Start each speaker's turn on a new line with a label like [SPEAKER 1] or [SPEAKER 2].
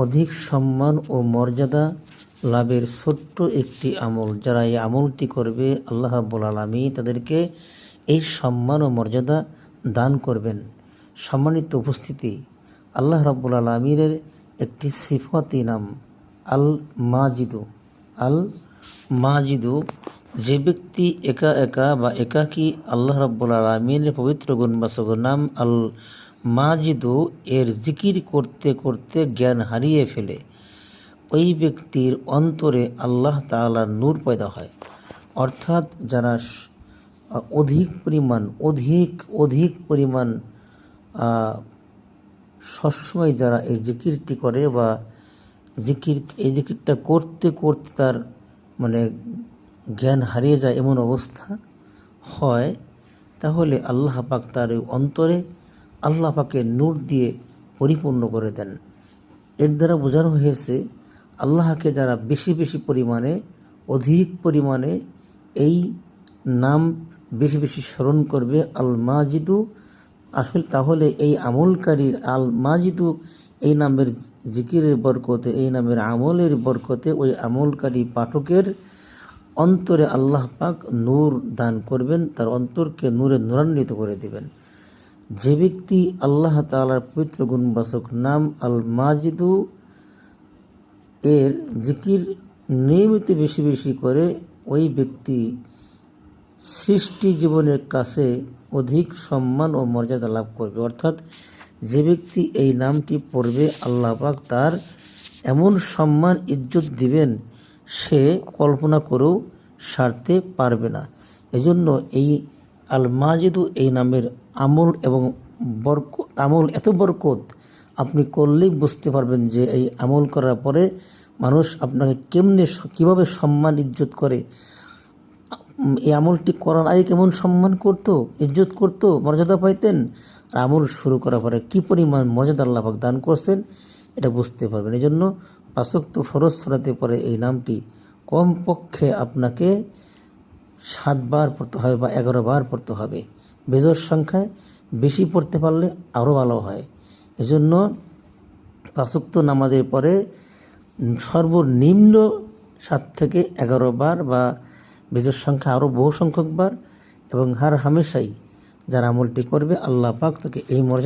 [SPEAKER 1] অধিক সম্মান ও মর্যাদা লাভের ছোট্ট একটি আমল। যারা এই আমলটি করবে আল্লাহ রাব্বুল আলামিন তাদেরকে এই সম্মান ও মর্যাদা দান করবেন। সম্মানিত উপস্থিতি, আল্লাহ রাব্বুল আলামিনের একটি সিফাতি নাম আল মাজিদু। আল মাজিদু, যে ব্যক্তি একা একা বা একাকী আল্লাহ রাব্বুল আলামিনের পবিত্র গুণবাচক নাম আল মাজিদু এর জিকির করতে করতে জ্ঞান হারিয়ে ফেলে, ওই ব্যক্তির অন্তরে আল্লাহ তাআলার নূর পয়দা হয়। অর্থাৎ যারা অধিক পরিমাণ সবসময় যারা এই জিকিরটি করে বা এই জিকিরটা করতে করতে তার জ্ঞান হারিয়ে যায় এমন অবস্থা হয়, তাহলে আল্লাহ পাক তার অন্তরে আল্লাহ পাকের নূর দিয়ে পরিপূর্ণ করে দেন। এর দ্বারা বোঝানো হয়েছে আল্লাহকে যারা বেশি পরিমাণে অধিক পরিমাণে এই নাম বেশি স্মরণ করবে আল মাজিদু, তাহলে এই আমলকারীর আল মাজিদু এই নামের জিকিরের বরকতে, এই নামের আমলের বরকতে ওই আমলকারী পাঠকের অন্তরে আল্লাহ পাক নূর দান করবেন, তার অন্তরকে নূরে নূরান্বিত করে দিবেন। যে ব্যক্তি আল্লাহ তাআলার পবিত্র গুণবাচক নাম আল মাজিদু এর জিকির নিয়মিত বেশি করে, ওই ব্যক্তি সৃষ্টি জীবনের কাছে অধিক সম্মান ও মর্যাদা লাভ করবে। অর্থাৎ যে ব্যক্তি এই নামটি পড়বে আল্লাহ পাক তার এমন সম্মান ইজ্জত দিবেন সে কল্পনা করেও সারতে পারবে না। এজন্য এই আল মাজিদু এই নামের আমল এবং আমল এত বরকত, আপনি করলেই বুঝতে পারবেন যে এই আমল করার পরে মানুষ আপনাকে কিভাবে সম্মান ইজ্জত করে। এই আমলটি করার আগে কেমন সম্মান করতো, ইজ্জত করতো, মর্যাদা পাইতেন, আর আমল শুরু করার পরে কী পরিমাণ মর্যাদা আল্লাহ পাক দান করছেন এটা বুঝতে পারবেন। এই জন্য 5 ওয়াক্ত ফরজ সালাতে পরে এই নামটি কমপক্ষে আপনাকে 7 বার পড়তে হবে বা 11 বার পড়তে হবে। বেজোড় সংখ্যায় বেশি পড়তে পারলে আরও ভালো হয়। এজন্য 5 ওয়াক্ত নামাজের পরে সর্বনিম্ন 7 থেকে 11 বার বা বেজোড় সংখ্যা আরও বহু সংখ্যক বার, এবং হামেশাই যারা আমলটি করবে আল্লাহ পাক তাকে এই মর্যাদা